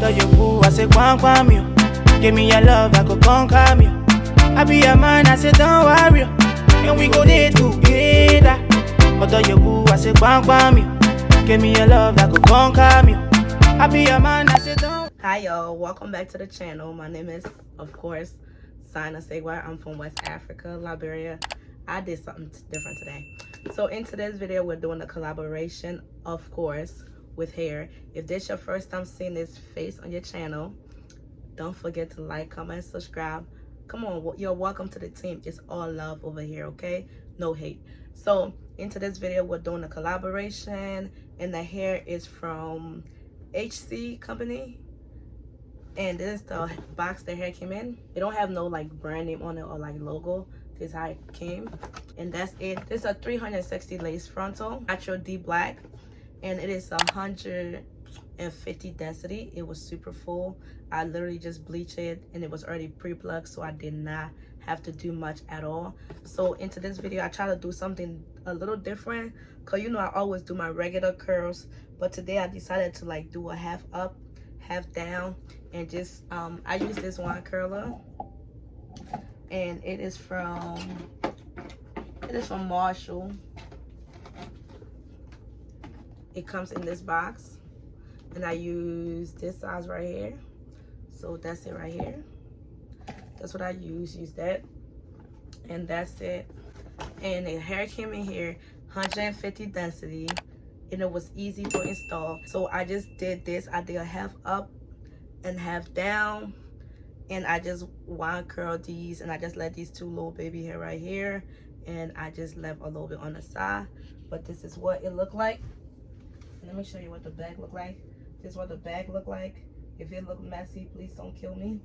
Although you boo, I say quam you. Give me your love, I go conquer you. I be your man, I say don't worry. And we go there together. Although you boo, I say quam you. Give me your love, I go conquer you. I be your man, I say don't. Hi y'all, welcome back to the channel. My name is, of course, Signoya Saygbah. I'm from West Africa, Liberia. I did something different today. So in today's video, we're doing a collaboration, of course, with hair. If this is your first time seeing this face on your channel, don't forget to like, comment, subscribe. Come on, you're welcome to the team. It's all love over here, okay? No hate. So in today's video, we're doing a collaboration, and the hair is from HAIRHC company. And this is the box the hair came in. It don't have no like brand name on it or like logo. This is how it came, and that's it. This is a 360 lace frontal, natural deep black, and it is 150 density. It was super full. I literally just bleached it, and it was already pre-plucked, so I did not have to do much at all. So into this video, I try to do something a little different, cause you know I always do my regular curls, but today I decided to like do a half up, half down, and just I use this one curler, and it is from Marshall. It comes in this box, and I use this size right here. So that's it right here. That's what I use that, and that's it. And the hair came in here 150 density, and it was easy to install. So I just did this. I did a half up and half down, and I just wine curl these, and I just let these two little baby hair right here, and I just left a little bit on the side. But this is what it looked like. Let me show you what the back look like. This is what the back look like. If it look messy, please don't kill me.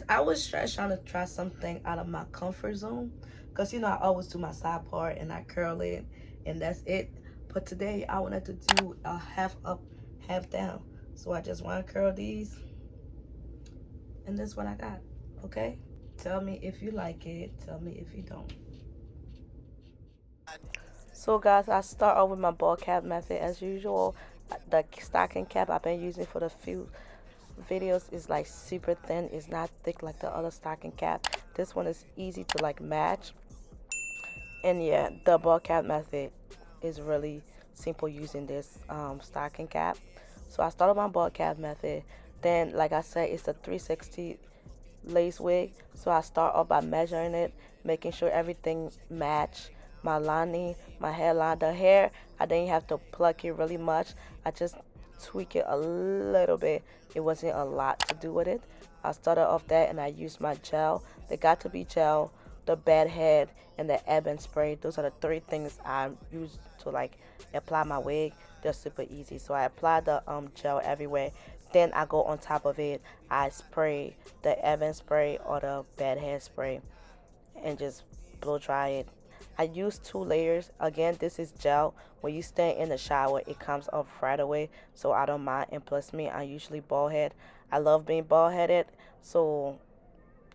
I was stressed trying to try something out of my comfort zone, because you know I always do my side part and I curl it, and that's it. But today I wanted to do a half up, half down. So I just want to curl these, and this is what I got. Okay, tell me if you like it, tell me if you don't. So guys, I start off with my ball cap method as usual. The stocking cap I've been using for the few videos is like super thin. It's not thick like the other stocking cap. This one is easy to like match. And yeah, the ball cap method is really simple using this stocking cap. So I started my ball cap method. Then, like I said, it's a 360 lace wig. So I start off by measuring it, making sure everything match my lining, my hairline. The hair, I didn't have to pluck it really much. I just tweak it a little bit. It wasn't a lot to do with it. I started off that, and I used my gel. They got to be gel, the bed head, and the ebony spray. Those are the three things I use to like apply my wig. They're super easy. So I apply the gel everywhere. Then I go on top of it. I spray the ebony spray or the bed head spray, and just blow dry it. I use 2 layers. Again, this is gel. When you stay in the shower, it comes off right away, so I don't mind. And plus me, I'm usually bald head. I love being bald headed, so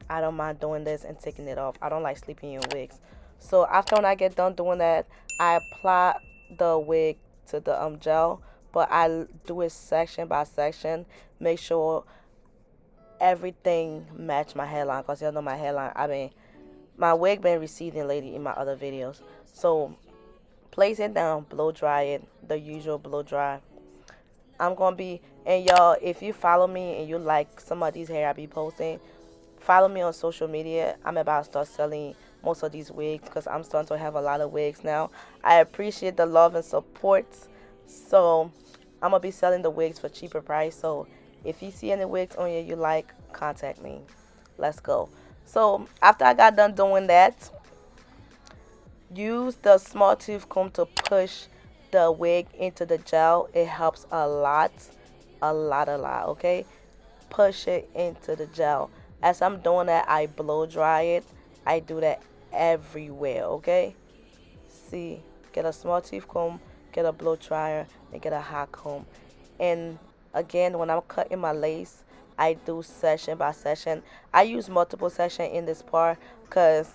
I don't mind doing this and taking it off. I don't like sleeping in wigs. So after when I get done doing that, I apply the wig to the gel, but I do it section by section. Make sure everything match my hairline, because y'all know my hairline, my wig been receding lately in my other videos. So place it down, blow dry it, the usual blow dry. I'm gonna be, and y'all, if you follow me and you like some of these hair I be posting, follow me on social media. I'm about to start selling most of these wigs, because I'm starting to have a lot of wigs now. I appreciate the love and support, so I'm gonna be selling the wigs for cheaper price. So if you see any wigs on here you like, contact me. Let's go. So after I got done doing that, use the small tooth comb to push the wig into the gel. It helps a lot, okay? Push it into the gel. As I'm doing that, I blow dry it. I do that everywhere, okay? See, get a small tooth comb, get a blow dryer, and get a hot comb. And again, when I'm cutting my lace, I do session by session. I use multiple session in this part because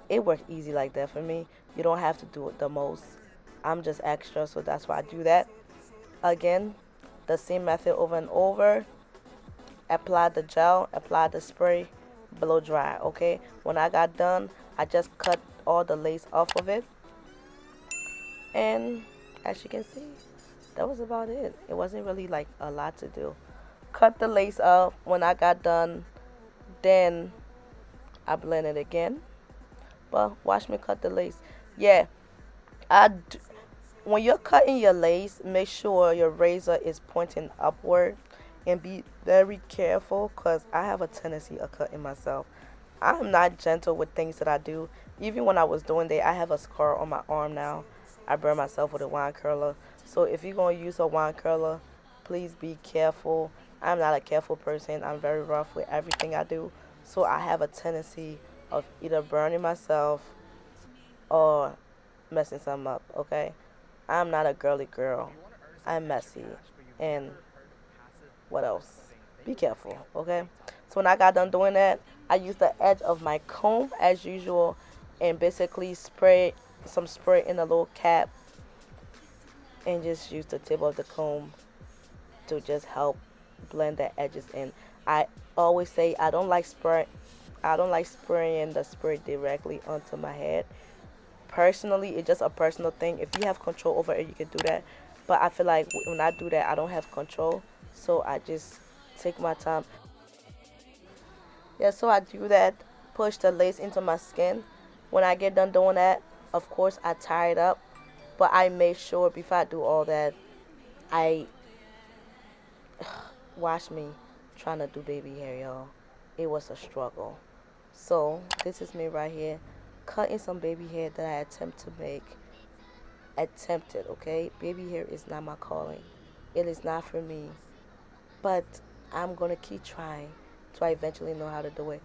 it works easy like that for me. You don't have to do it the most. I'm just extra, so that's why I do that. Again, the same method over and over. apply the gel, apply the spray, blow dry. Okay, when I got done, I just cut all the lace off of it, and as you can see, that was about it. It wasn't really like a lot to do. Cut the lace off. When I got done, then I blend it again. But watch me cut the lace. Yeah, when you're cutting your lace, make sure your razor is pointing upward, and be very careful, because I have a tendency of cutting myself. I'm not gentle with things that I do. Even when I was doing that, I have a scar on my arm now. I burned myself with a wine curler. So if you're going to use a wine curler, please be careful. I'm not a careful person. I'm very rough with everything I do. So I have a tendency of either burning myself or messing something up, okay? I'm not a girly girl. I'm messy. And what else? Be careful, okay? So when I got done doing that, I used the edge of my comb as usual and basically spray some spray in a little cap and just use the tip of the comb to just help blend the edges in. I always say I don't like spraying the spray directly onto my head. Personally, it's just a personal thing. If you have control over it, you can do that. But I feel like when I do that, I don't have control. So I just take my time. Yeah, so I do that, push the lace into my skin. When I get done doing that, of course, I tie it up. But I make sure before I do all that, I watch me trying to do baby hair, y'all. It was a struggle. So this is me right here, cutting some baby hair that I attempted, okay? Baby hair is not my calling. It is not for me. But I'm going to keep trying till I eventually know how to do it.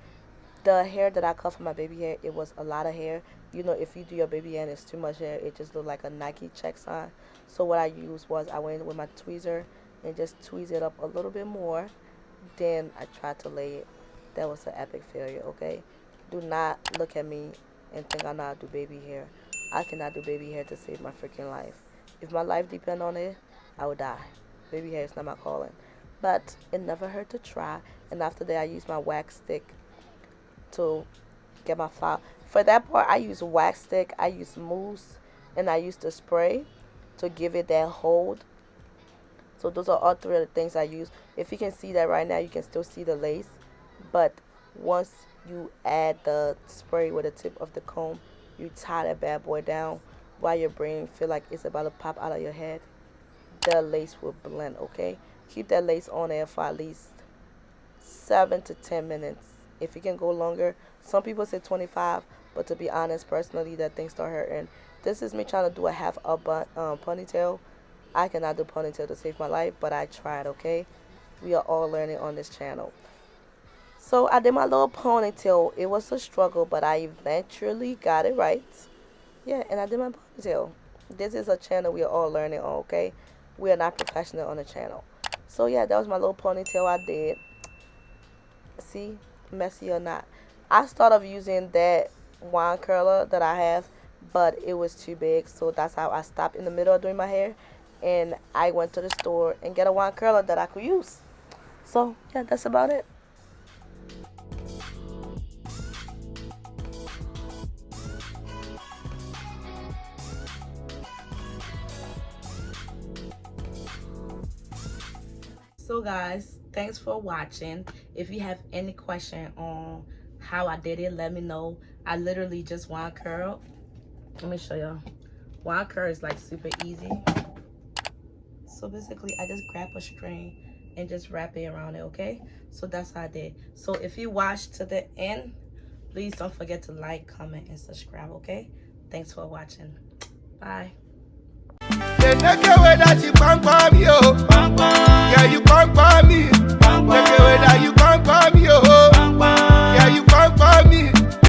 The hair that I cut for my baby hair, it was a lot of hair. You know, if you do your baby hair and it's too much hair, it just look like a Nike check sign. So what I used was I went with my tweezer and just tweezed it up a little bit more. Then I tried to lay it. That was an epic failure, okay? Do not look at me and think I know how to do baby hair. I cannot do baby hair to save my freaking life. If my life depend on it, I would die. Baby hair is not my calling. But it never hurt to try. And after that, I used my wax stick to get my flower. For that part, I use wax stick, I use mousse, and I use the spray to give it that hold. So those are all three of the things I use. If you can see that right now, you can still see the lace. But once you add the spray with the tip of the comb, you tie that bad boy down while your brain feel like it's about to pop out of your head. The lace will blend, okay? Keep that lace on there for at least 7 to 10 minutes. If you can go longer, some people say 25, but to be honest, personally, that thing start hurting. This is me trying to do a half up ponytail. I cannot do ponytail to save my life, but I tried, okay? We are all learning on this channel. So I did my little ponytail. It was a struggle, but I eventually got it right. Yeah, and I did my ponytail. This is a channel we are all learning on, okay? We are not professional on the channel. So yeah, that was my little ponytail I did. See, messy or not. I started using that wine curler that I have, but it was too big, so that's how I stopped in the middle of doing my hair, and I went to the store and get a wine curler that I could use. So yeah, that's about it. So guys, thanks for watching. If you have any question on how I did it, let me know. I literally just wine curl. Let me show y'all. Wine curl is like super easy. So basically I just grab a string and just wrap it around it, okay? So that's how I did. So if you watched to the end, please don't forget to like, comment, and subscribe, okay? Thanks for watching. Bye.